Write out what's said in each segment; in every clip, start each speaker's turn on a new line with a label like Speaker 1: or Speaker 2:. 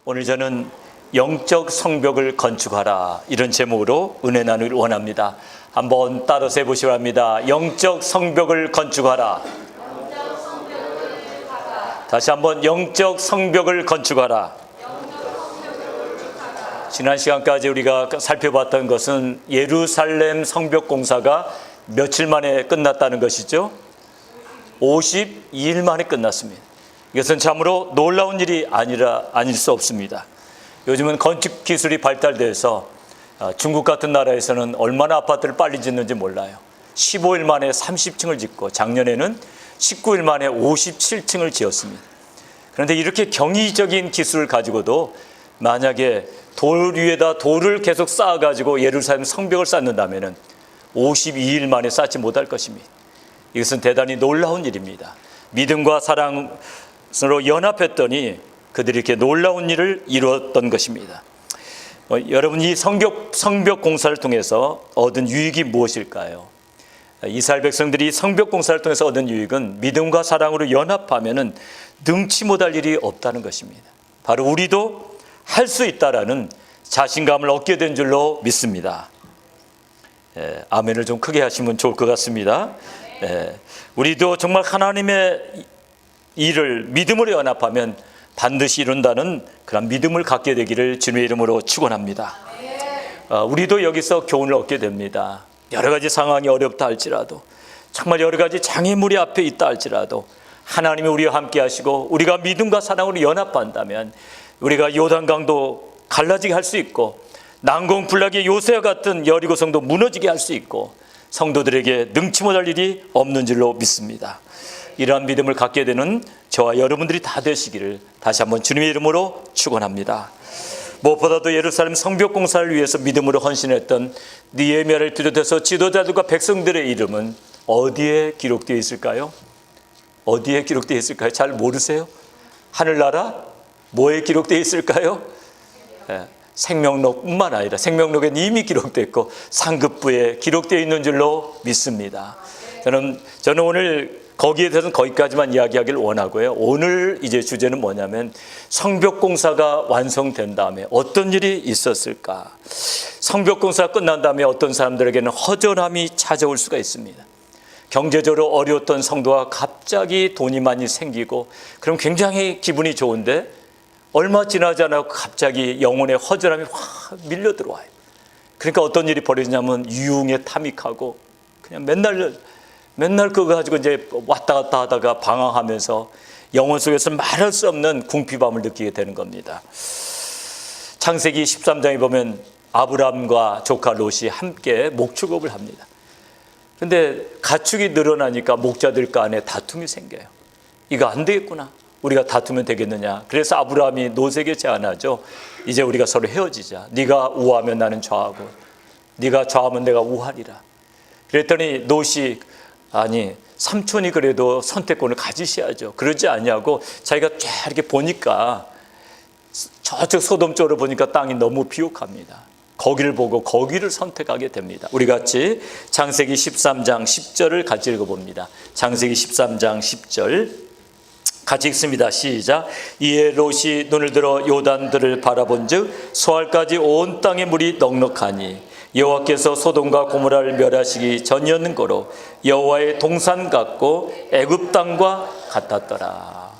Speaker 1: 오늘 저는 영적 성벽을 건축하라 이런 제목으로 은혜 나누기를 원합니다. 한번 따라서 해보시기 바랍니다. 영적 성벽을 건축하라. 다시 한번 영적 성벽을 건축하라. 지난 시간까지 우리가 살펴봤던 것은 예루살렘 성벽 공사가 며칠 만에 끝났다는 것이죠. 52일 만에 끝났습니다. 이것은 참으로 놀라운 일이 아닐 수 없습니다. 요즘은 건축 기술이 발달돼서 중국 같은 나라에서는 얼마나 아파트를 빨리 짓는지 몰라요. 15일 만에 30층을 짓고 작년에는 19일 만에 57층을 지었습니다. 그런데 이렇게 경이적인 기술을 가지고도 만약에 돌 위에다 돌을 계속 쌓아가지고 예루살렘 성벽을 쌓는다면 52일 만에 쌓지 못할 것입니다. 이것은 대단히 놀라운 일입니다. 믿음과 사랑으로 연합했더니 그들이 이렇게 놀라운 일을 이루었던 것입니다. 여러분, 이 성벽 공사를 통해서 얻은 유익이 무엇일까요? 이스라엘 백성들이 성벽 공사를 통해서 얻은 유익은 믿음과 사랑으로 연합하면 능치 못할 일이 없다는 것입니다. 바로 우리도 할 수 있다라는 자신감을 얻게 된 줄로 믿습니다. 아멘을 좀 크게 하시면 좋을 것 같습니다. 우리도 정말 하나님의 일을 믿음으로 연합하면 반드시 이룬다는 그런 믿음을 갖게 되기를 주님의 이름으로 축원합니다. 우리도 여기서 교훈을 얻게 됩니다. 여러 가지 상황이 어렵다 할지라도, 정말 여러 가지 장애물이 앞에 있다 할지라도 하나님이 우리와 함께 하시고 우리가 믿음과 사랑으로 연합한다면 우리가 요단강도 갈라지게 할 수 있고 난공불락의 요새와 같은 여리고성도 무너지게 할 수 있고 성도들에게 능치 못할 일이 없는 줄로 믿습니다. 이러한 믿음을 갖게 되는 저와 여러분들이 다 되시기를 다시 한번 주님의 이름으로 축원합니다. 무엇보다도 예루살렘 성벽 공사를 위해서 믿음으로 헌신했던 느헤미야를 비롯해서 지도자들과 백성들의 이름은 어디에 기록되어 있을까요? 어디에 기록되어 있을까요? 잘 모르세요? 하늘나라? 뭐에 기록되어 있을까요? 생명록뿐만 아니라 생명록에는 이미 기록되어 있고 상급부에 기록되어 있는 줄로 믿습니다. 저는 오늘 거기에 대해서는 거기까지만 이야기하기를 원하고요. 오늘 이제 주제는 뭐냐면 성벽 공사가 완성된 다음에 어떤 일이 있었을까? 성벽 공사가 끝난 다음에 어떤 사람들에게는 허전함이 찾아올 수가 있습니다. 경제적으로 어려웠던 성도가 갑자기 돈이 많이 생기고 그럼 굉장히 기분이 좋은데 얼마 지나지 않고 갑자기 영혼의 허전함이 확 밀려 들어와요. 그러니까 어떤 일이 벌어지냐면 유흥에 탐닉하고 그냥 맨날 그거 가지고 이제 왔다 갔다 하다가 방황하면서 영혼 속에서 말할 수 없는 궁핍함을 느끼게 되는 겁니다. 창세기 13장에 보면 아브람과 조카 롯이 함께 목축업을 합니다. 근데 가축이 늘어나니까 목자들 간에 다툼이 생겨요. 이거 안 되겠구나. 우리가 다투면 되겠느냐. 그래서 아브라함이 롯에게 제안하죠. 이제 우리가 서로 헤어지자. 네가 우하면 나는 좌하고 네가 좌하면 내가 우하리라. 그랬더니 롯이 아니 삼촌이 그래도 선택권을 가지셔야죠. 그러지 않냐고 자기가 쫙 이렇게 보니까 저쪽 소돔 쪽으로 보니까 땅이 너무 비옥합니다. 거기를 보고 거기를 선택하게 됩니다. 우리 같이 창세기 13장 10절을 같이 읽어봅니다. 창세기 13장 10절 같이 읽습니다. 시작. 이에 롯이 눈을 들어 요단들을 바라본즉 소알까지 온 땅의 물이 넉넉하니 여호와께서 소돔과 고모라를 멸하시기 전이었는거로 여호와의 동산 같고 애굽 땅과 같았더라.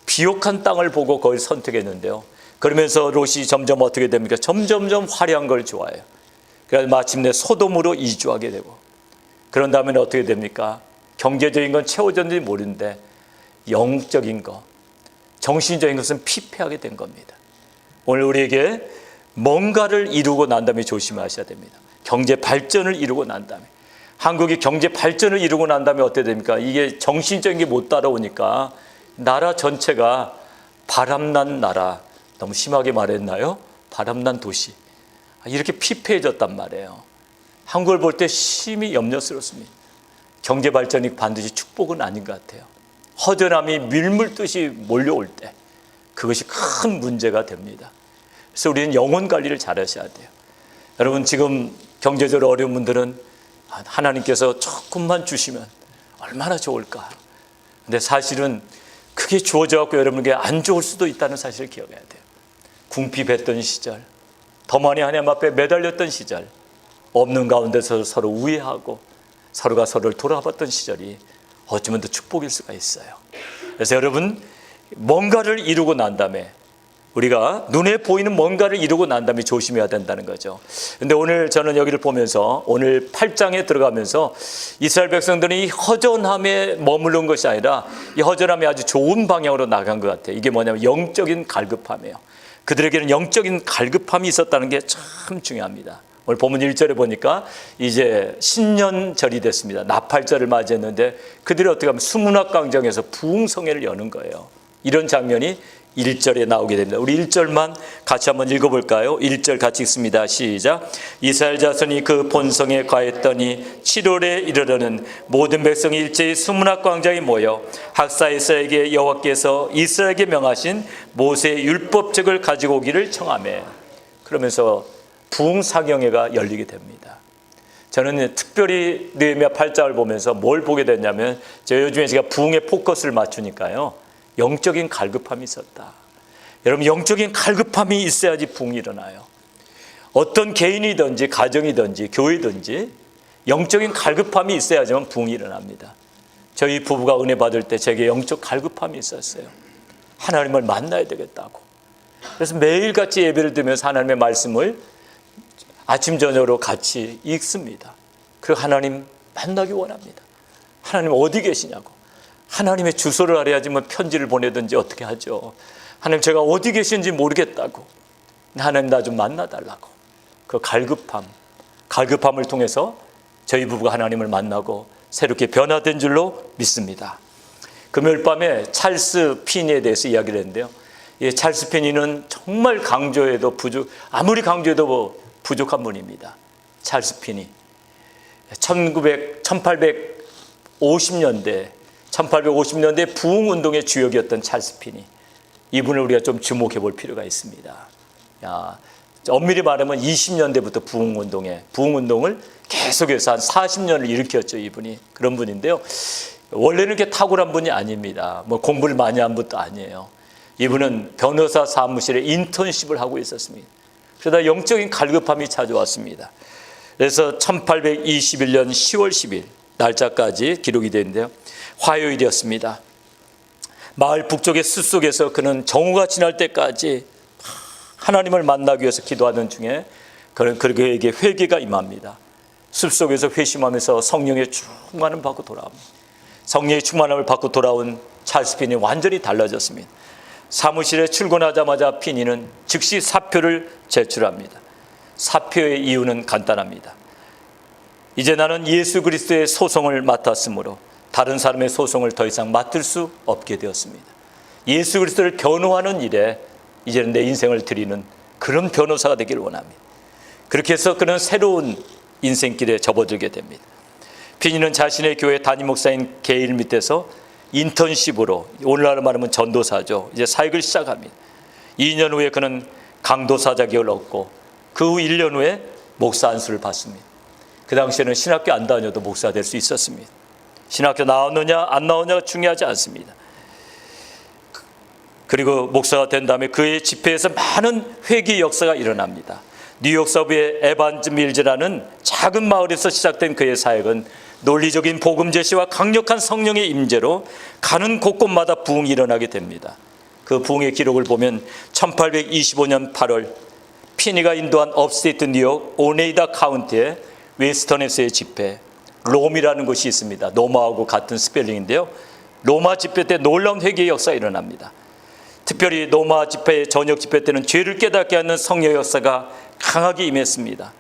Speaker 1: 비옥한 땅을 보고 거기를 선택했는데요. 그러면서 롯이 점점 어떻게 됩니까? 점점점 화려한 걸 좋아해요. 그래서 마침내 소돔으로 이주하게 되고 그런 다음에 어떻게 됩니까? 경제적인 건 채워졌는지 모르는데 영적인 것, 정신적인 것은 피폐하게 된 겁니다. 오늘 우리에게 뭔가를 이루고 난 다음에 조심하셔야 됩니다. 경제 발전을 이루고 난 다음에 한국이 경제 발전을 이루고 난 다음에 어떻게 됩니까? 이게 정신적인 게 못 따라오니까 나라 전체가 바람난 나라, 너무 심하게 말했나요? 바람난 도시, 이렇게 피폐해졌단 말이에요. 한국을 볼 때 심히 염려스럽습니다. 경제 발전이 반드시 축복은 아닌 것 같아요. 허전함이 밀물듯이 몰려올 때 그것이 큰 문제가 됩니다. 그래서 우리는 영혼 관리를 잘 하셔야 돼요. 여러분, 지금 경제적으로 어려운 분들은 하나님께서 조금만 주시면 얼마나 좋을까. 근데 사실은 그게 주어져 갖고 여러분에게 안 좋을 수도 있다는 사실을 기억해야 돼요. 궁핍했던 시절, 더 많이 하나님 앞에 매달렸던 시절, 없는 가운데서 서로 우애하고 서로가 서로를 돌아봤던 시절이 어쩌면 더 축복일 수가 있어요. 그래서 여러분, 뭔가를 이루고 난 다음에, 우리가 눈에 보이는 뭔가를 이루고 난 다음에 조심해야 된다는 거죠. 근데 오늘 저는 여기를 보면서, 오늘 8장에 들어가면서 이스라엘 백성들이 이 허전함에 머무른 것이 아니라 이 허전함이 아주 좋은 방향으로 나간 것 같아요. 이게 뭐냐면 영적인 갈급함이에요. 그들에게는 영적인 갈급함이 있었다는 게 참 중요합니다. 오늘 본문 1절에 보니까 이제 신년절이 됐습니다. 나팔절을 맞이했는데 그들이 어떻게 하면 수문학 광장에서 부흥성회를 여는 거예요. 이런 장면이 1절에 나오게 됩니다. 우리 1절만 같이 한번 읽어볼까요? 1절 같이 읽습니다. 시작. 이스라엘 자손이 그 본성에 가했더니 7월에 이르러는 모든 백성이 일제히 수문학 광장에 모여 학사 이스라엘에게 여호와께서 이스라엘에게 명하신 모세의 율법책을 가지고 오기를 청하매, 그러면서 부흥사경회가 열리게 됩니다. 저는 특별히 느헤미야 8장을 보면서 뭘 보게 됐냐면, 요즘에 제가 부흥에 포커스를 맞추니까요, 영적인 갈급함이 있었다. 여러분, 영적인 갈급함이 있어야지 부흥이 일어나요. 어떤 개인이든지 가정이든지 교회든지 영적인 갈급함이 있어야지만 부흥이 일어납니다. 저희 부부가 은혜 받을 때 제게 영적 갈급함이 있었어요. 하나님을 만나야 되겠다고. 그래서 매일같이 예배를 드리면서 하나님의 말씀을 아침 저녁으로 같이 읽습니다. 그리고 하나님 만나기 원합니다. 하나님 어디 계시냐고. 하나님의 주소를 알아야지 뭐 편지를 보내든지 어떻게 하죠. 하나님, 제가 어디 계신지 모르겠다고. 하나님, 나 좀 만나달라고. 그 갈급함을 통해서 저희 부부가 하나님을 만나고 새롭게 변화된 줄로 믿습니다. 금요일 밤에 찰스 피니에 대해서 이야기를 했는데요. 이 찰스 피니는 정말 아무리 강조해도 부족한 분입니다. 찰스 피니. 1850년대 부흥운동의 주역이었던 찰스 피니. 이분을 우리가 좀 주목해 볼 필요가 있습니다. 엄밀히 말하면 20년대부터 부흥운동을 계속해서 한 40년을 일으켰죠. 이분이 그런 분인데요. 원래는 이렇게 탁월한 분이 아닙니다. 뭐 공부를 많이 한 분도 아니에요. 이분은 변호사 사무실에 인턴십을 하고 있었습니다. 그러다 영적인 갈급함이 찾아왔습니다. 그래서 1821년 10월 10일 날짜까지 기록이 되는데요. 화요일이었습니다. 마을 북쪽의 숲속에서 그는 정오가 지날 때까지 하나님을 만나기 위해서 기도하는 중에 그에게 회개가 임합니다. 숲속에서 회심하면서 성령의 충만을 받고 돌아옵니다. 성령의 충만함을 받고 돌아온 찰스 피니 완전히 달라졌습니다. 사무실에 출근하자마자 피니는 즉시 사표를 제출합니다. 사표의 이유는 간단합니다. 이제 나는 예수 그리스도의 소송을 맡았으므로 다른 사람의 소송을 더 이상 맡을 수 없게 되었습니다. 예수 그리스도를 변호하는 일에 이제는 내 인생을 드리는 그런 변호사가 되기를 원합니다. 그렇게 해서 그는 새로운 인생길에 접어들게 됩니다. 피니는 자신의 교회 담임 목사인 게일 밑에서 인턴십으로, 오늘날로 말하면 전도사죠, 이제 사역을 시작합니다. 2년 후에 그는 강도사 자격을 얻고 그 후 1년 후에 목사 안수를 받습니다. 그 당시에는 신학교 안 다녀도 목사가 될 수 있었습니다. 신학교 나오느냐 안 나오느냐가 중요하지 않습니다. 그리고 목사가 된 다음에 그의 집회에서 많은 회개 역사가 일어납니다. 뉴욕 서부의 에반즈 밀즈라는 작은 마을에서 시작된 그의 사역은 논리적인 복음 제시와 강력한 성령의 임재로 가는 곳곳마다 부흥이 일어나게 됩니다. 그 부흥의 기록을 보면 1825년 8월 피니가 인도한 업스테이트 뉴욕 오네이다 카운티의 웨스턴에서의 집회, 롬이라는 곳이 있습니다. 로마하고 같은 스펠링인데요. 로마 집회 때 놀라운 회개의 역사가 일어납니다. 특별히 로마 집회, 저녁 집회 때는 죄를 깨닫게 하는 성령의 역사가 강하게 임했습니다.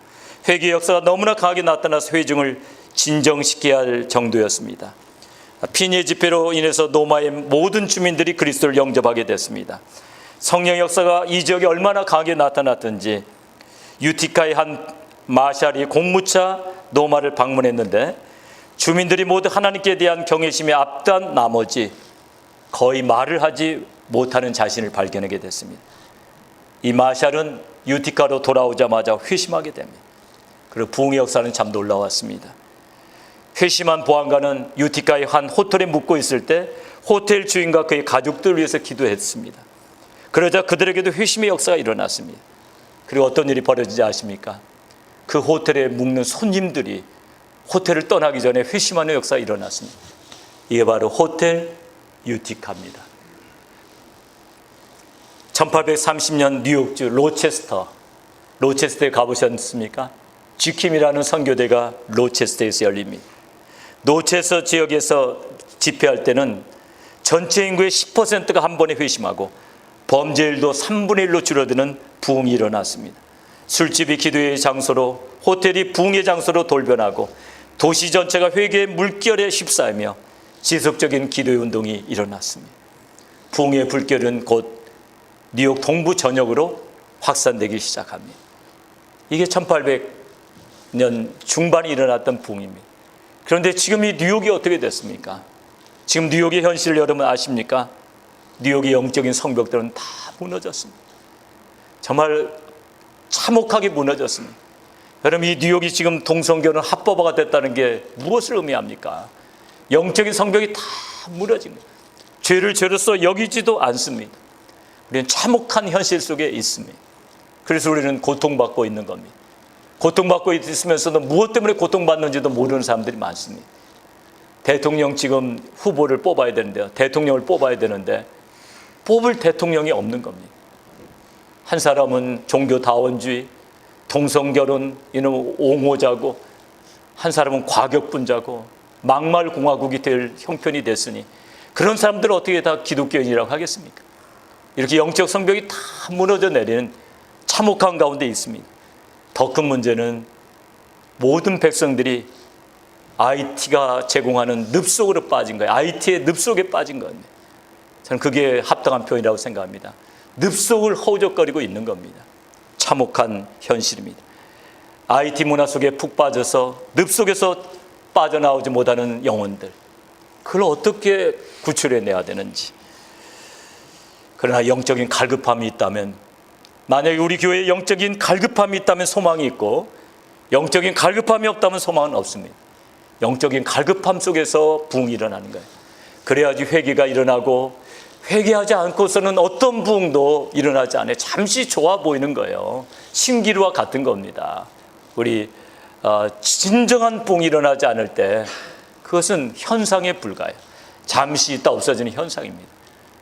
Speaker 1: 회개의 역사가 너무나 강하게 나타나서 회중을 진정시켜야 할 정도였습니다. 피니의 집회로 인해서 로마의 모든 주민들이 그리스도를 영접하게 됐습니다. 성령의 역사가 이 지역에 얼마나 강하게 나타났든지 유티카의 한 마샬이 공무차 로마를 방문했는데 주민들이 모두 하나님께 대한 경외심에 압도한 나머지 거의 말을 하지 못하는 자신을 발견하게 됐습니다. 이 마샬은 유티카로 돌아오자마자 회심하게 됩니다. 그리고 부흥의 역사는 참 놀라웠습니다. 회심한 보안관은 유티카의 한 호텔에 묵고 있을 때 호텔 주인과 그의 가족들을 위해서 기도했습니다. 그러자 그들에게도 회심의 역사가 일어났습니다. 그리고 어떤 일이 벌어지지 아십니까? 그 호텔에 묵는 손님들이 호텔을 떠나기 전에 회심하는 역사가 일어났습니다. 이게 바로 호텔 유티카입니다. 1830년 뉴욕주 로체스터에 가보셨습니까? 지킴이라는 선교대가 로체스터에서 열립니다. 로체스터 지역에서 집회할 때는 전체 인구의 10%가 한 번에 회심하고 범죄율도 3분의 1로 줄어드는 부흥이 일어났습니다. 술집이 기도의 장소로, 호텔이 부흥의 장소로 돌변하고 도시 전체가 회개의 물결에 휩싸이며 지속적인 기도의 운동이 일어났습니다. 부흥의 불결은 곧 뉴욕 동부 전역으로 확산되기 시작합니다. 이게 1800년 중반에 일어났던 부흥입니다. 그런데 지금 이 뉴욕이 어떻게 됐습니까? 지금 뉴욕의 현실을 여러분 아십니까? 뉴욕의 영적인 성벽들은 다 무너졌습니다. 정말 참혹하게 무너졌습니다. 여러분, 이 뉴욕이 지금 동성결혼 합법화가 됐다는 게 무엇을 의미합니까? 영적인 성벽이 다 무너진 거예요. 죄를 죄로서 여기지도 않습니다. 우리는 참혹한 현실 속에 있습니다. 그래서 우리는 고통받고 있는 겁니다. 고통받고 있으면서도 무엇 때문에 고통받는지도 모르는 사람들이 많습니다. 대통령 지금 후보를 뽑아야 되는데요. 대통령을 뽑아야 되는데 뽑을 대통령이 없는 겁니다. 한 사람은 종교다원주의, 동성결혼, 이놈 옹호자고, 한 사람은 과격분자고, 막말공화국이 될 형편이 됐으니 그런 사람들을 어떻게 다 기독교인이라고 하겠습니까? 이렇게 영적 성벽이 다 무너져 내리는 참혹한 가운데 있습니다. 더 큰 문제는 모든 백성들이 IT가 제공하는 늪속으로 빠진 거예요. IT의 늪속에 빠진 겁니다. 저는 그게 합당한 표현이라고 생각합니다. 늪속을 허우적거리고 있는 겁니다. 참혹한 현실입니다. IT 문화 속에 푹 빠져서 늪속에서 빠져나오지 못하는 영혼들, 그걸 어떻게 구출해내야 되는지. 그러나 영적인 갈급함이 있다면, 만약에 우리 교회에 영적인 갈급함이 있다면 소망이 있고, 영적인 갈급함이 없다면 소망은 없습니다. 영적인 갈급함 속에서 부흥이 일어나는 거예요. 그래야지 회개가 일어나고, 회개하지 않고서는 어떤 부흥도 일어나지 않아요. 잠시 좋아 보이는 거예요. 신기루와 같은 겁니다. 우리 진정한 부흥이 일어나지 않을 때 그것은 현상에 불과해요. 잠시 있다 없어지는 현상입니다.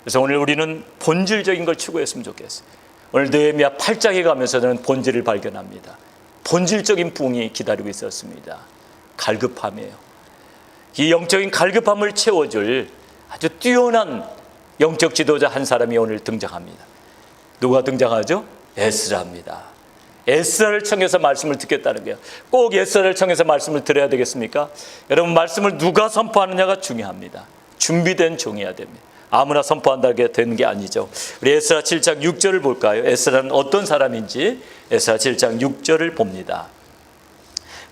Speaker 1: 그래서 오늘 우리는 본질적인 걸 추구했으면 좋겠어요. 오늘 느헤미야 8장에 가면서 저는 본질을 발견합니다. 본질적인 부흥이 기다리고 있었습니다. 갈급함이에요. 이 영적인 갈급함을 채워줄 아주 뛰어난 영적 지도자 한 사람이 오늘 등장합니다. 누가 등장하죠? 에스라입니다. 에스라를 청해서 말씀을 듣겠다는 거예요. 꼭 에스라를 청해서 말씀을 들어야 되겠습니까? 여러분, 말씀을 누가 선포하느냐가 중요합니다. 준비된 종이어야 됩니다. 아무나 선포한다게 되는 게 아니죠. 우리 에스라 7장 6절을 볼까요? 에스라는 어떤 사람인지 에스라 7장 6절을 봅니다.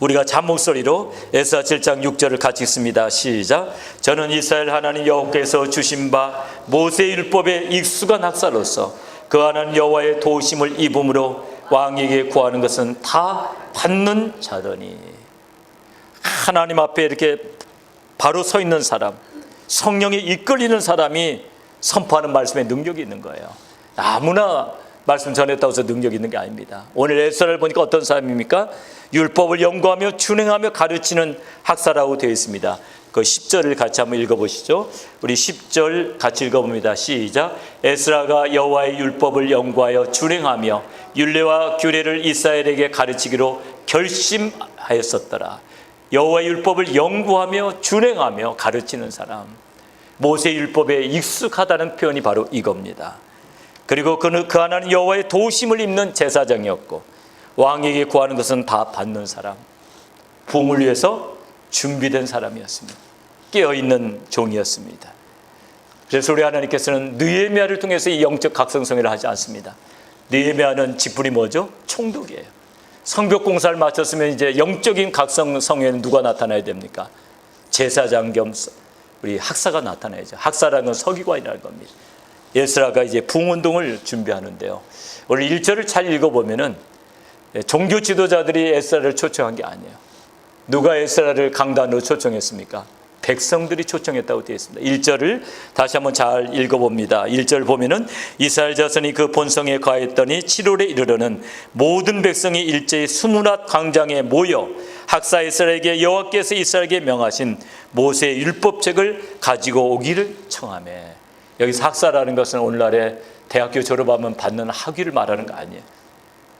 Speaker 1: 우리가 잠목소리로 에스라 7장 6절을 같이 읽습니다. 시작. 저는 이스라엘 하나님 여호와께서 주신 바 모세의 율법에 익숙한 학사로서 그 하나님 여호와의 도우심을 입음으로 왕에게 구하는 것은 다 받는 자더니. 하나님 앞에 이렇게 바로 서 있는 사람, 성령에 이끌리는 사람이 선포하는 말씀에 능력이 있는 거예요. 아무나 말씀 전했다고 해서 능력이 있는 게 아닙니다. 오늘 에스라를 보니까 어떤 사람입니까? 율법을 연구하며 준행하며 가르치는 학사라고 되어 있습니다. 그 10절을 같이 한번 읽어보시죠. 우리 10절 같이 읽어봅니다. 시작. 에스라가 여호와의 율법을 연구하여 준행하며 율례와 규례를 이스라엘에게 가르치기로 결심하였었더라. 여호와의 율법을 연구하며 준행하며 가르치는 사람, 모세 율법에 익숙하다는 표현이 바로 이겁니다. 그리고 그 하나님 여호와의 도우심을 입는 제사장이었고, 왕에게 구하는 것은 다 받는 사람, 부흥을 위해서 준비된 사람이었습니다. 깨어있는 종이었습니다. 그래서 우리 하나님께서는 느헤미야를 통해서 이 영적 각성성회를 하지 않습니다. 느헤미야는 직분이 뭐죠? 총독이에요. 성벽 공사를 마쳤으면 이제 영적인 각성성회는 누가 나타나야 됩니까? 제사장 겸 우리 학사가 나타나야죠. 학사라는 건 서기관이라는 겁니다. 에스라가 이제 부흥운동을 준비하는데요. 오늘 1절을 잘 읽어보면은 종교 지도자들이 에스라를 초청한 게 아니에요. 누가 에스라를 강단으로 초청했습니까? 백성들이 초청했다고 되어 있습니다. 1절을 다시 한번 잘 읽어봅니다. 1절 보면은 이스라엘 자손이 그 본성에 거하였더니 7월에 이르러는 모든 백성이 일제히 수므랏 광장에 모여 학사 이스라엘에게 여호와께서 이스라엘에게 명하신 모세의 율법책을 가지고 오기를 청하며. 여기서 학사라는 것은 오늘날에 대학교 졸업하면 받는 학위를 말하는 거 아니에요.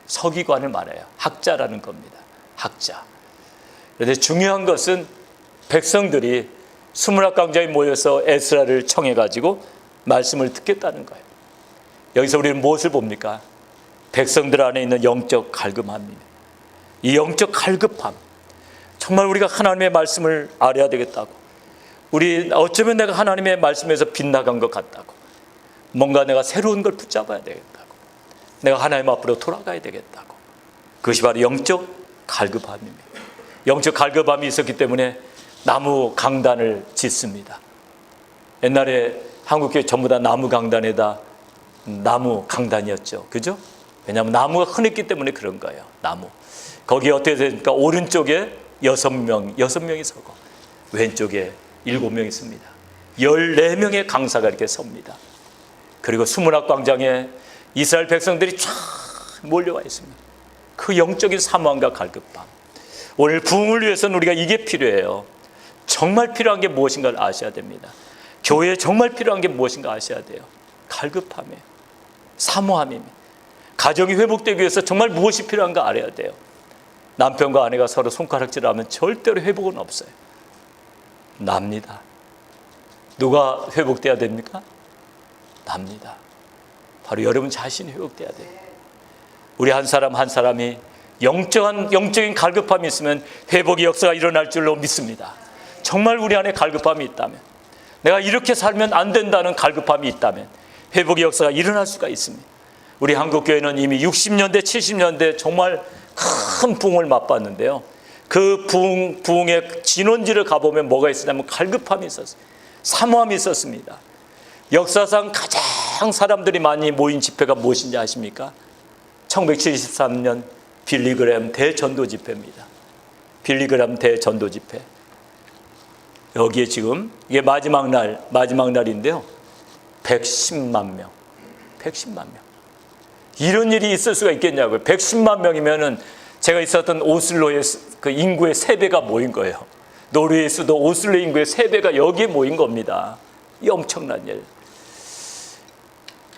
Speaker 1: 서기관을 말해요. 학자라는 겁니다. 학자. 그런데 중요한 것은 백성들이 수므랏 광장에 모여서 에스라를 청해가지고 말씀을 듣겠다는 거예요. 여기서 우리는 무엇을 봅니까? 백성들 안에 있는 영적 갈급함입니다. 이 영적 갈급함, 정말 우리가 하나님의 말씀을 알아야 되겠다고, 우리 어쩌면 내가 하나님의 말씀에서 빗나간 것 같다고, 뭔가 내가 새로운 걸 붙잡아야 되겠다고, 내가 하나님 앞으로 돌아가야 되겠다고. 그것이 바로 영적 갈급함입니다. 영적 갈급함이 있었기 때문에 나무 강단을 짓습니다. 옛날에 한국교회 전부 다 나무 강단에다 나무 강단이었죠. 그죠? 왜냐하면 나무가 흔했기 때문에 그런 거예요. 나무. 거기에 어떻게 되니까 오른쪽에 6명이 서고 왼쪽에 7명이 씁니다. 14명의 강사가 이렇게 섭니다. 그리고 수므랏 광장에 이스라엘 백성들이 쫙 몰려와 있습니다. 그 영적인 사모함과 갈급함. 오늘 부흥을 위해서는 우리가 이게 필요해요. 정말 필요한 게 무엇인가를 아셔야 됩니다. 교회에 정말 필요한 게 무엇인가 아셔야 돼요. 갈급함이에요. 사모함입니다. 가정이 회복되기 위해서 정말 무엇이 필요한가 알아야 돼요. 남편과 아내가 서로 손가락질하면 절대로 회복은 없어요. 납니다. 누가 회복돼야 됩니까? 납니다. 바로 여러분 자신이 회복돼야 돼요. 우리 한 사람 한 사람이 영적인 갈급함이 있으면 회복의 역사가 일어날 줄로 믿습니다. 정말 우리 안에 갈급함이 있다면, 내가 이렇게 살면 안 된다는 갈급함이 있다면 회복의 역사가 일어날 수가 있습니다. 우리 한국교회는 이미 60년대 70년대 정말 큰 부흥을 맛봤는데요, 그 부흥의 진원지를 가보면 뭐가 있었냐면 갈급함이 있었어요. 사모함이 있었습니다. 역사상 가장 사람들이 많이 모인 집회가 무엇인지 아십니까? 1973년 빌리그램 대전도 집회입니다. 빌리그램 대전도 집회. 여기에 지금 이게 마지막 날인데요, 110만 명. 이런 일이 있을 수가 있겠냐고요. 110만 명이면은 제가 있었던 오슬로의 그 인구의 3배가 모인 거예요. 노르웨이 수도 오슬로 인구의 3배가 여기에 모인 겁니다. 이 엄청난 일.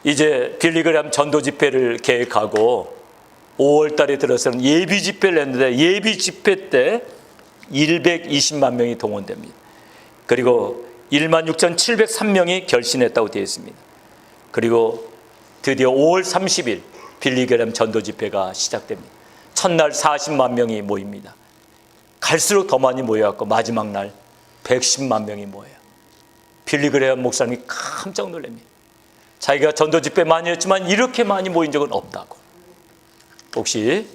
Speaker 1: 이제 빌리그램 전도 집회를 계획하고 5월 달에 들어서는 예비 집회를 했는데, 예비 집회 때 120만 명이 동원됩니다. 그리고 16,703명이 결신했다고 되어 있습니다. 그리고 드디어 5월 30일 빌리그램 전도 집회가 시작됩니다. 첫날 40만 명이 모입니다. 갈수록 더 많이 모여갖고 마지막 날 110만 명이 모여요. 빌리그램 목사님이 깜짝 놀랍니다. 자기가 전도 집회 많이 했지만 이렇게 많이 모인 적은 없다고. 혹시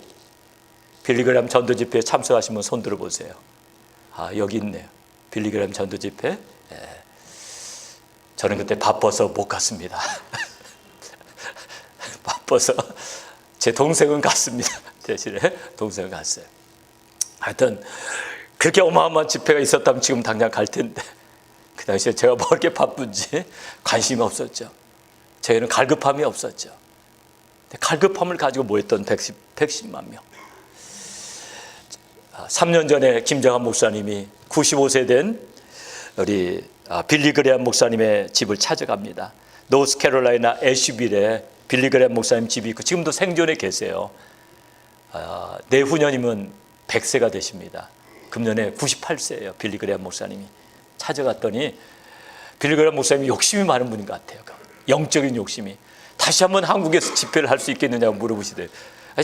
Speaker 1: 빌리그램 전도 집회에 참석하신 분 손 들어보세요. 아, 여기 있네요. 빌리그램 전도 집회. 네. 저는 그때 바빠서 못 갔습니다. 바빠서 제 동생은 갔습니다. 대신에 동생은 갔어요. 하여튼 그렇게 어마어마한 집회가 있었다면 지금 당장 갈 텐데, 그 당시에 제가 뭐 이렇게 바쁜지 관심이 없었죠. 저희는 갈급함이 없었죠. 갈급함을 가지고 모였던 110만 명. 3년 전에 김정한 목사님이 95세 된 우리 빌리그램 목사님의 집을 찾아갑니다. 노스캐롤라이나 애쉬빌에 빌리그램 목사님 집이 있고 지금도 생존에 계세요. 내후년이면 100세가 되십니다. 금년에 98세예요. 빌리그램 목사님이. 찾아갔더니 빌리그램 목사님이 욕심이 많은 분인 것 같아요. 영적인 욕심이. 다시 한번 한국에서 집회를 할 수 있겠느냐고 물어보시대요.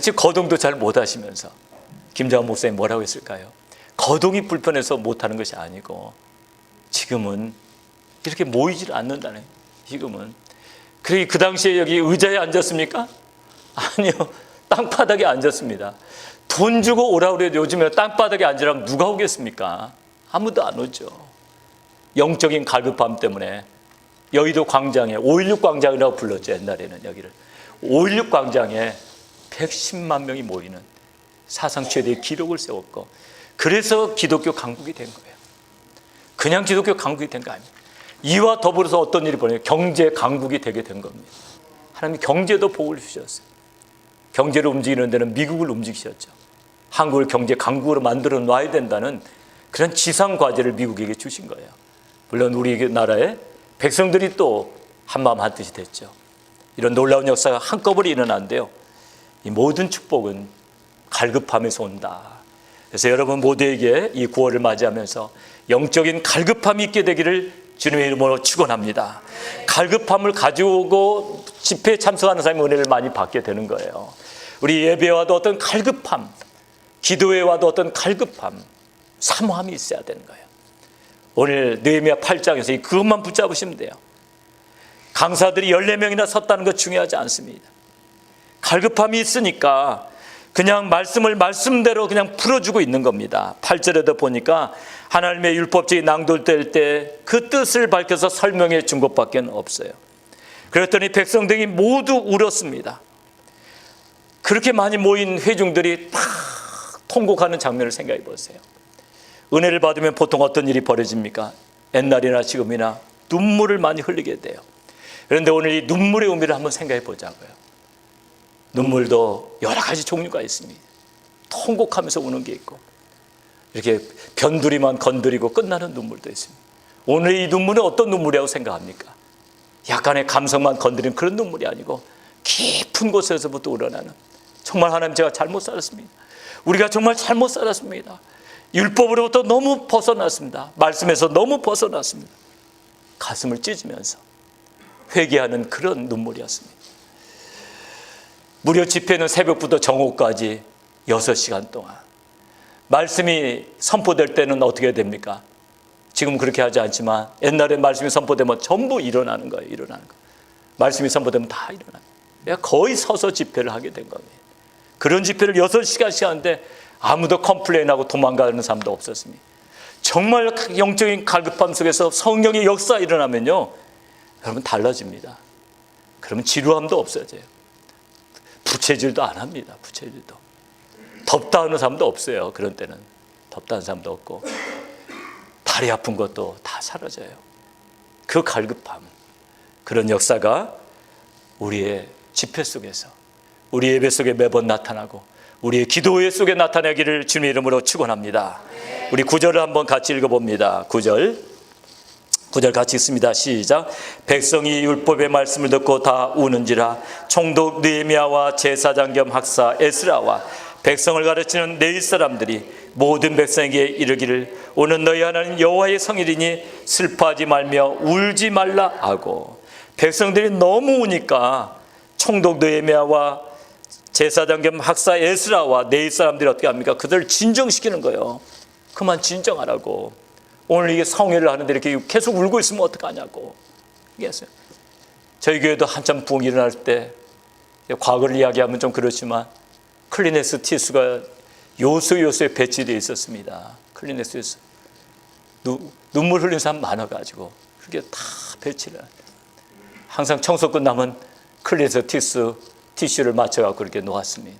Speaker 1: 지금 거동도 잘 못하시면서. 김정한 목사님 뭐라고 했을까요? 거동이 불편해서 못하는 것이 아니고 지금은 이렇게 모이질 않는다네. 지금은. 그 당시에 여기 의자에 앉았습니까? 아니요. 땅바닥에 앉았습니다. 돈 주고 오라고 그래도 요즘에 땅바닥에 앉으라면 누가 오겠습니까? 아무도 안 오죠. 영적인 갈급함 때문에 여의도 광장에 5.16 광장이라고 불렀죠. 옛날에는 여기를 5.16 광장에 110만 명이 모이는 사상 최대의 기록을 세웠고, 그래서 기독교 강국이 된 거예요. 그냥 기독교 강국이 된 거 아니에요. 이와 더불어서 어떤 일이 벌어요? 경제 강국이 되게 된 겁니다. 하나님이 경제도 복을 주셨어요. 경제를 움직이는 데는 미국을 움직이셨죠. 한국을 경제 강국으로 만들어 놔야 된다는 그런 지상 과제를 미국에게 주신 거예요. 물론 우리 나라의 백성들이 또 한마음 한뜻이 됐죠. 이런 놀라운 역사가 한꺼번에 일어난대요. 이 모든 축복은 갈급함에서 온다. 그래서 여러분 모두에게 이 9월을 맞이하면서 영적인 갈급함이 있게 되기를 주님의 이름으로 축원합니다. 갈급함을 가지고 집회에 참석하는 사람이 은혜를 많이 받게 되는 거예요. 우리 예배에 와도 어떤 갈급함, 기도에 와도 어떤 갈급함, 사모함이 있어야 되는 거예요. 오늘 느헤미야 8장에서 그것만 붙잡으시면 돼요. 강사들이 14명이나 섰다는 것 중요하지 않습니다. 갈급함이 있으니까 그냥 말씀을 말씀대로 그냥 풀어주고 있는 겁니다. 8절에도 보니까 하나님의 율법책이 낭독될 때 그 뜻을 밝혀서 설명해 준 것밖에 없어요. 그랬더니 백성들이 모두 울었습니다. 그렇게 많이 모인 회중들이 다 통곡하는 장면을 생각해 보세요. 은혜를 받으면 보통 어떤 일이 벌어집니까? 옛날이나 지금이나 눈물을 많이 흘리게 돼요. 그런데 오늘 이 눈물의 의미를 한번 생각해 보자고요. 눈물도 여러 가지 종류가 있습니다. 통곡하면서 우는 게 있고, 이렇게 변두리만 건드리고 끝나는 눈물도 있습니다. 오늘 이 눈물은 어떤 눈물이라고 생각합니까? 약간의 감성만 건드리는 그런 눈물이 아니고 깊은 곳에서부터 우러나는, 정말 하나님 제가 잘못 살았습니다. 우리가 정말 잘못 살았습니다. 율법으로부터 너무 벗어났습니다. 말씀에서 너무 벗어났습니다. 가슴을 찢으면서 회개하는 그런 눈물이었습니다. 무료 집회는 새벽부터 정오까지 6시간 동안. 말씀이 선포될 때는 어떻게 됩니까? 지금 그렇게 하지 않지만 옛날에 말씀이 선포되면 전부 일어나는 거예요. 일어나는 거. 말씀이 선포되면 다 일어나요. 거의 서서 집회를 하게 된 겁니다. 그런 집회를 6시간씩 하는데 아무도 컴플레인하고 도망가는 사람도 없었습니다. 정말 영적인 갈급함 속에서 성령의 역사가 일어나면요, 여러분 달라집니다. 그러면 지루함도 없어져요. 부채질도 안 합니다. 부채질도. 덥다 하는 사람도 없어요. 그런 때는 덥다는 사람도 없고, 다리 아픈 것도 다 사라져요. 그 갈급함, 그런 역사가 우리의 집회 속에서, 우리 예배 속에 매번 나타나고 우리의 기도회 속에 나타나기를 주님의 이름으로 축원합니다. 우리 9절을 한번 같이 읽어봅니다. 9절 같이 읽습니다. 시작. 백성이 율법의 말씀을 듣고 다 우는지라. 총독 느헤미야와 제사장 겸 학사 에스라와 백성을 가르치는 네일 사람들이 모든 백성에게 이르기를 오늘 너희 하나님 여호와의 성일이니 슬퍼하지 말며 울지 말라 하고, 백성들이 너무 우니까 총독 느헤미야와 제사장 겸 학사 에스라와 네일 사람들이 어떻게 합니까? 그들을 진정시키는 거예요. 그만 진정하라고. 오늘 이게 성회를 하는데 이렇게 계속 울고 있으면 어떡하냐고 얘기했어요. 저희 교회도 한참 부흥이 일어날 때, 과거를 이야기하면 좀 그렇지만 클리넥스 티슈가 요소에 배치되어 있었습니다. 클리넥스 티슈. 눈물 흘리는 사람 많아가지고 그렇게 다 배치를. 항상 청소 끝나면 클리넥스 티슈를 맞춰갖고 그렇게 놓았습니다.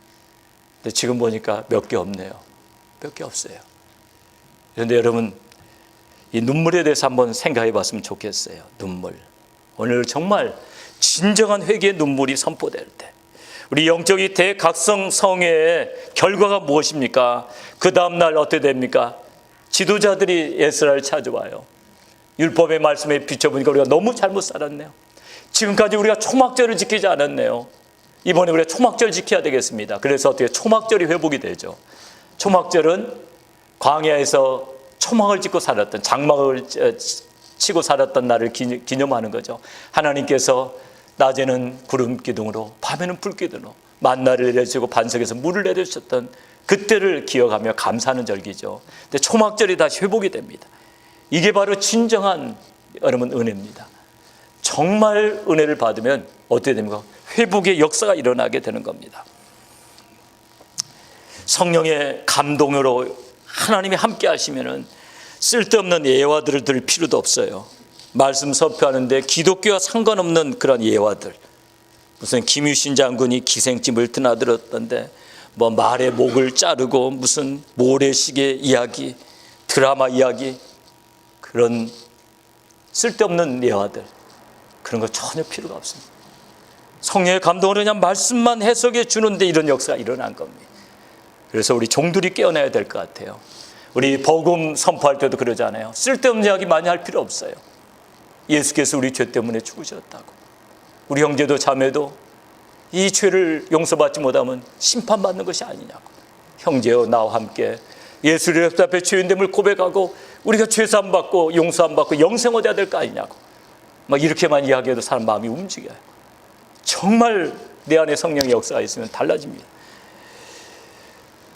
Speaker 1: 근데 지금 보니까 몇 개 없네요. 몇 개 없어요. 그런데 여러분, 이 눈물에 대해서 한번 생각해 봤으면 좋겠어요. 눈물. 오늘 정말 진정한 회개의 눈물이 선포될 때, 우리 영적인 대각성 성회의 결과가 무엇입니까? 그 다음날 어떻게 됩니까? 지도자들이 에스라를 찾아와요. 율법의 말씀에 비춰보니까 우리가 너무 잘못 살았네요. 지금까지 우리가 초막절을 지키지 않았네요. 이번에 우리가 초막절 지켜야 되겠습니다. 그래서 어떻게 초막절이 회복이 되죠. 초막절은 광야에서 초막을 짓고 살았던, 장막을 치고 살았던 날을 기념하는 거죠. 하나님께서 낮에는 구름 기둥으로 밤에는 불 기둥으로 만나를 내려주시고 반석에서 물을 내려주셨던 그때를 기억하며 감사하는 절기죠. 근데 초막절이 다시 회복이 됩니다. 이게 바로 진정한 여러분 은혜입니다. 정말 은혜를 받으면 어떻게 됩니까? 회복의 역사가 일어나게 되는 겁니다. 성령의 감동으로 하나님이 함께 하시면은 쓸데없는 예화들을 들 필요도 없어요. 말씀 선포하는데 기독교와 상관없는 그런 예화들, 무슨 김유신 장군이 기생집을 드나들었던데 뭐 말의 목을 자르고 무슨 모래시계 이야기, 드라마 이야기, 그런 쓸데없는 예화들, 그런 거 전혀 필요가 없습니다. 성령의 감동으로 그냥 말씀만 해석해 주는데 이런 역사가 일어난 겁니다. 그래서 우리 종들이 깨어나야 될 것 같아요. 우리 복음 선포할 때도 그러잖아요. 쓸데없는 이야기 많이 할 필요 없어요. 예수께서 우리 죄 때문에 죽으셨다고. 우리 형제도 자매도 이 죄를 용서받지 못하면 심판받는 것이 아니냐고. 형제여 나와 함께 예수의 앞에 죄인됨을 고백하고 우리가 죄사함 받고 용서함 받고 영생 얻어야 될 거 아니냐고. 막 이렇게만 이야기해도 사람 마음이 움직여요. 정말 내 안에 성령의 역사가 있으면 달라집니다.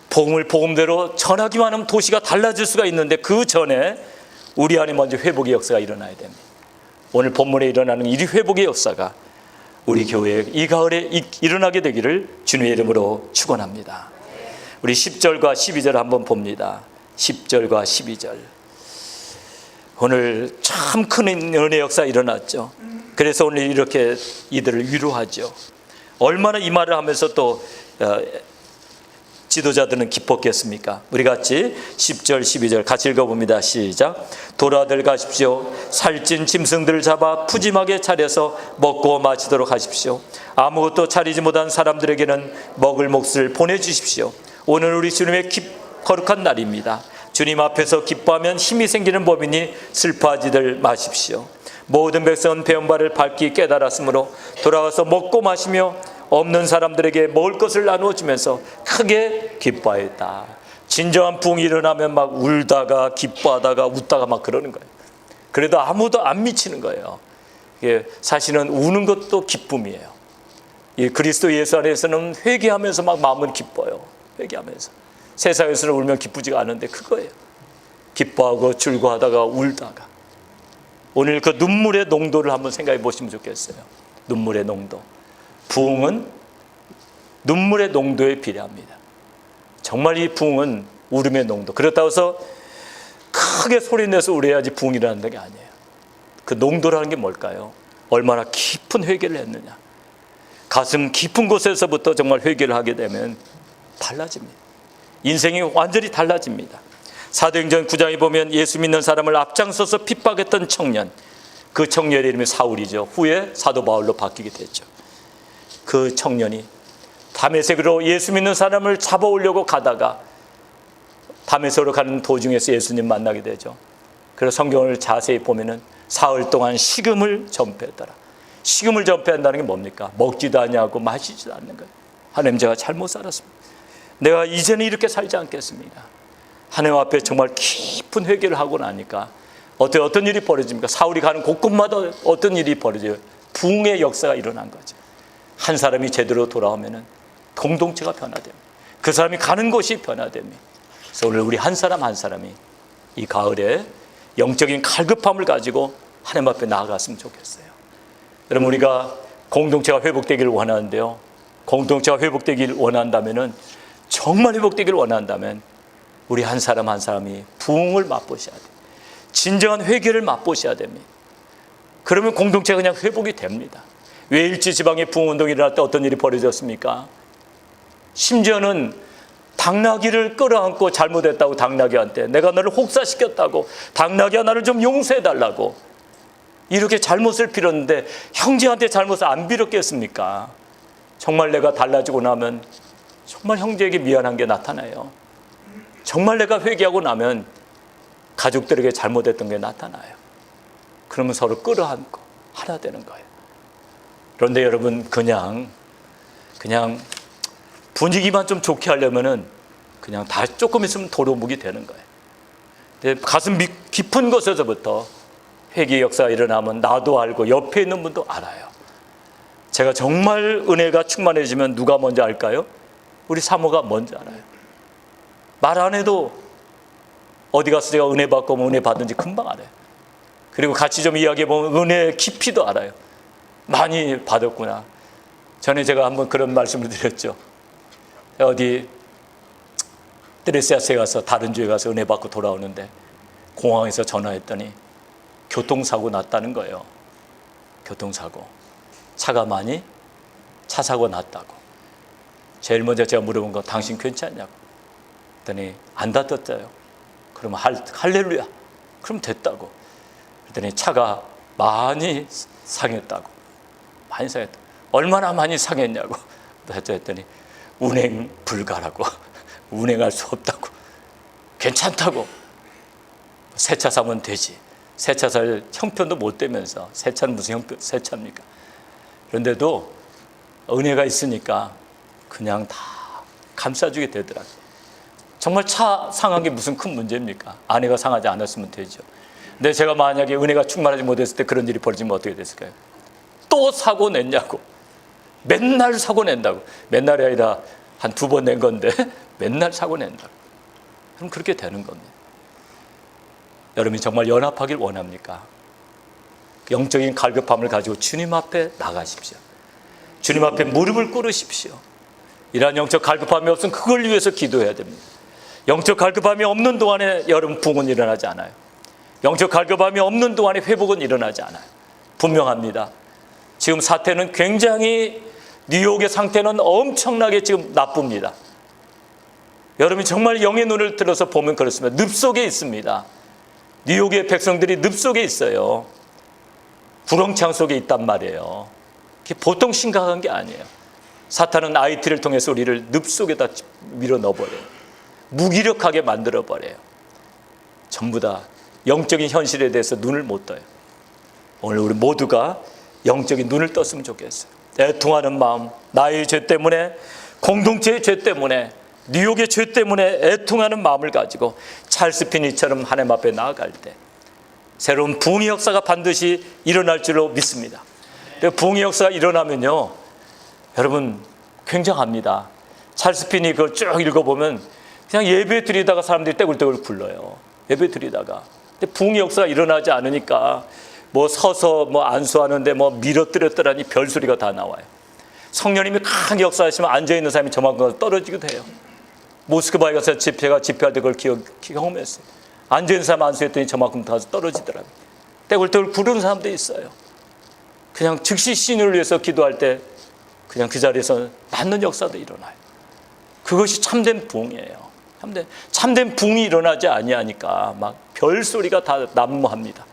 Speaker 1: 복음을 복음대로 전하기만 하면 도시가 달라질 수가 있는데 그 전에 우리 안에 먼저 회복의 역사가 일어나야 됩니다. 오늘 본문에 일어나는 이 회복의 역사가 우리 교회에 이 가을에 일어나게 되기를 주님의 이름으로 축원합니다. 우리 10절과 12절 한번 봅니다. 10절과 12절. 오늘 참 큰 은혜의 역사가 일어났죠. 그래서 오늘 이렇게 이들을 위로하죠. 얼마나 이 말을 하면서 또 지도자들은 기뻤겠습니까? 우리 같이 10절 12절 같이 읽어봅니다. 시작. 돌아들 가십시오. 살찐 짐승들을 잡아 푸짐하게 차려서 먹고 마시도록 하십시오. 아무것도 차리지 못한 사람들에게는 먹을 몫을 보내주십시오. 오늘 우리 주님의 거룩한 날입니다. 주님 앞에서 기뻐하면 힘이 생기는 법이니 슬퍼하지들 마십시오. 모든 백성은 배운 바를 밝히 깨달았으므로 돌아가서 먹고 마시며 없는 사람들에게 먹을 것을 나누어 주면서 크게 기뻐하였다. 진정한 부흥이 일어나면 막 울다가 기뻐하다가 웃다가 막 그러는 거예요. 그래도 아무도 안 미치는 거예요. 사실은 우는 것도 기쁨이에요. 이 그리스도 예수 안에서는 회개하면서 막 마음은 기뻐요. 회개하면서. 세상에서는 울면 기쁘지가 않은데 그거예요. 기뻐하고 즐거워하다가 울다가. 오늘 그 눈물의 농도를 한번 생각해 보시면 좋겠어요. 눈물의 농도. 부흥은 눈물의 농도에 비례합니다. 정말 이 부흥은 울음의 농도. 그렇다고 해서 크게 소리내서 울어야지 부흥이라는 게 아니에요. 그 농도라는 게 뭘까요? 얼마나 깊은 회개를 했느냐. 가슴 깊은 곳에서부터 정말 회개를 하게 되면 달라집니다. 인생이 완전히 달라집니다. 사도행전 9장에 보면 예수 믿는 사람을 앞장서서 핍박했던 청년, 그 청년의 이름이 사울이죠. 후에 사도 바울로 바뀌게 됐죠. 그 청년이 다메섹으로 예수 믿는 사람을 잡아오려고 가다가 다메섹으로 가는 도중에서 예수님 만나게 되죠. 그래서 성경을 자세히 보면은 사흘 동안 식음을 전폐했더라. 식음을 전폐한다는 게 뭡니까? 먹지도 않냐고 마시지도 않는 거예요. 하나님, 제가 잘못 살았습니다. 내가 이제는 이렇게 살지 않겠습니다. 하나님 앞에 정말 깊은 회개를 하고 나니까 어떤 일이 벌어집니까? 사울이 가는 곳곳마다 어떤 일이 벌어져요? 부흥의 역사가 일어난 거죠. 한 사람이 제대로 돌아오면은 공동체가 변화됩니다. 그 사람이 가는 곳이 변화됩니다. 그래서 오늘 우리 한 사람 한 사람이 이 가을에 영적인 갈급함을 가지고 하나님 앞에 나아갔으면 좋겠어요. 여러분, 우리가 공동체가 회복되기를 원하는데요. 공동체가 회복되기를 원한다면은, 정말 회복되기를 원한다면 우리 한 사람 한 사람이 부흥을 맛보셔야 돼요. 진정한 회개를 맛보셔야 됩니다. 그러면 공동체가 그냥 회복이 됩니다. 왜 일제 지방의 부흥운동이 일어날 때 어떤 일이 벌어졌습니까? 심지어는 당나귀를 끌어안고 잘못했다고 당나귀한테, 내가 너를 혹사시켰다고, 당나귀야 나를 좀 용서해달라고 이렇게 잘못을 빌었는데 형제한테 잘못을 안 빌었겠습니까? 정말 내가 달라지고 나면 정말 형제에게 미안한 게 나타나요. 정말 내가 회개하고 나면 가족들에게 잘못했던 게 나타나요. 그러면 서로 끌어안고 하나 되는 거예요. 그런데 여러분, 그냥 분위기만 좀 좋게 하려면은 그냥 다 조금 있으면 도루묵이 되는 거예요. 근데 가슴 깊은 곳에서부터 회개의 역사가 일어나면 나도 알고 옆에 있는 분도 알아요. 제가 정말 은혜가 충만해지면 누가 먼저 알까요? 우리 사모가 먼저 알아요. 말 안 해도 어디 가서 제가 은혜 받고 오면 은혜 받은지 금방 알아요. 그리고 같이 좀 이야기해보면 은혜의 깊이도 알아요. 많이 받았구나. 전에 제가 한번 그런 말씀을 드렸죠. 어디 드레스야스에 가서 다른 주에 가서 은혜 받고 돌아오는데 공항에서 전화했더니 교통사고 났다는 거예요. 교통사고. 차가 많이 차 사고 났다고. 제일 먼저 제가 물어본 거, 당신 괜찮냐고. 그랬더니 안 다쳤어요. 그러면 할렐루야. 그럼 됐다고. 그랬더니 차가 많이 상했다고. 많이 상했다. 얼마나 많이 상했냐고 했더니 운행 불가라고. 운행할 수 없다고. 괜찮다고. 새 차 사면 되지. 새 차 살 형편도 못 되면서 새 차는 무슨 새 차입니까? 그런데도 은혜가 있으니까 그냥 다 감싸주게 되더라고요. 정말 차 상한 게 무슨 큰 문제입니까? 아내가 상하지 않았으면 되죠. 근데 제가 만약에 은혜가 충만하지 못했을 때 그런 일이 벌어지면 어떻게 됐을까요? 또 사고 냈냐고. 맨날 사고 낸다고. 맨날이 아니라 한 2번 낸 건데 맨날 사고 낸다고. 그럼 그렇게 되는 겁니다. 여러분이 정말 연합하길 원합니까? 영적인 갈급함을 가지고 주님 앞에 나가십시오. 주님 앞에 무릎을 꿇으십시오. 이러한 영적 갈급함이 없으면 그걸 위해서 기도해야 됩니다. 영적 갈급함이 없는 동안에 여러분 부흥은 일어나지 않아요. 영적 갈급함이 없는 동안에 회복은 일어나지 않아요. 분명합니다. 지금 사태는 굉장히 뉴욕의 상태는 엄청나게 지금 나쁩니다. 여러분이 정말 영의 눈을 들어서 보면 그렇습니다. 늪 속에 있습니다. 뉴욕의 백성들이 늪 속에 있어요. 구렁창 속에 있단 말이에요. 그게 보통 심각한 게 아니에요. 사탄은 IT를 통해서 우리를 늪 속에다 밀어 넣어버려요. 무기력하게 만들어버려요. 전부 다 영적인 현실에 대해서 눈을 못 떠요. 오늘 우리 모두가 영적인 눈을 떴으면 좋겠어요. 애통하는 마음, 나의 죄 때문에, 공동체의 죄 때문에, 뉴욕의 죄 때문에 애통하는 마음을 가지고 찰스 피니처럼 하나님 앞에 나아갈 때 새로운 부흥의 역사가 반드시 일어날 줄로 믿습니다. 부흥의 역사가 일어나면요, 여러분 굉장합니다. 찰스 피니 그걸 쭉 읽어보면 그냥 예배 드리다가 사람들이 떼굴떼굴 굴러요. 예배 드리다가. 근데 부흥의 역사가 일어나지 않으니까 뭐 서서 뭐 안수하는데 뭐 밀어뜨렸더라니 별소리가 다 나와요. 성령님이 강하게 역사하시면 앉아있는 사람이 저만큼 떨어지기도 해요. 모스크바에 가서 집회할 때 그걸 경험했어요. 앉아있는 사람 안수했더니 저만큼 다 떨어지더라고요. 떼굴떼굴 구르는 사람도 있어요. 그냥 즉시 신을 위해서 기도할 때 그냥 그 자리에서 낫는 역사도 일어나요. 그것이 참된 부흥이에요. 참된 부흥이 일어나지 아니하니까 막 별소리가 다 난무합니다.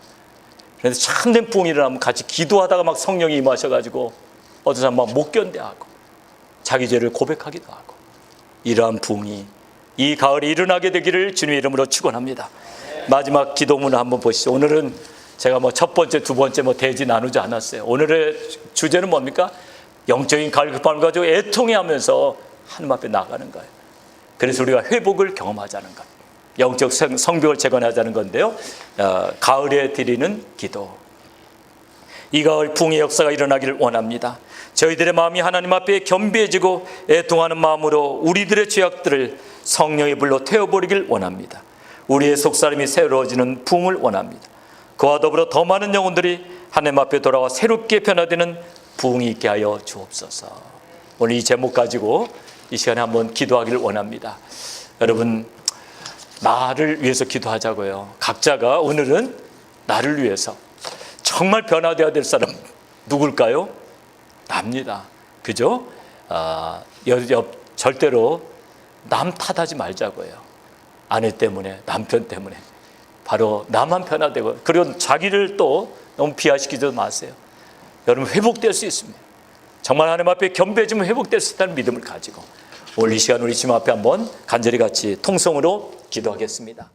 Speaker 1: 그래서 참된 부흥이 일어나면 같이 기도하다가 막 성령이 임하셔가지고 어떤 사람 막 못 견뎌하고 자기 죄를 고백하기도 하고 이러한 부흥이 이 가을에 일어나게 되기를 주님의 이름으로 축원합니다. 마지막 기도문을 한번 보시죠. 오늘은 제가 뭐 첫 번째, 두 번째 뭐 대지 나누지 않았어요. 오늘의 주제는 뭡니까? 영적인 갈급함을 가지고 애통해하면서 하나님 앞에 나가는 거예요. 그래서 우리가 회복을 경험하자는 것, 영적 성벽을 재건하자는 건데요. 가을에 드리는 기도. 이 가을 부흥의 역사가 일어나기를 원합니다. 저희들의 마음이 하나님 앞에 겸비해지고 애통하는 마음으로 우리들의 죄악들을 성령의 불로 태워버리길 원합니다. 우리의 속사람이 새로워지는 부흥을 원합니다. 그와 더불어 더 많은 영혼들이 하나님 앞에 돌아와 새롭게 변화되는 부흥이 있게 하여 주옵소서. 오늘 이 제목 가지고 이 시간에 한번 기도하기를 원합니다. 여러분, 나를 위해서 기도하자고요. 각자가 오늘은 나를 위해서 정말 변화되어야 될 사람 누굴까요? 납니다. 그죠? 절대로 남 탓하지 말자고요. 아내 때문에, 남편 때문에 바로 나만 변화되고, 그리고 자기를 또 너무 비하시키지 마세요. 여러분, 회복될 수 있습니다. 정말 하나님 앞에 겸비해지면 회복될 수 있다는 믿음을 가지고 오늘 이 시간 우리 주님 앞에 한번 간절히 같이 통성으로 기도하겠습니다.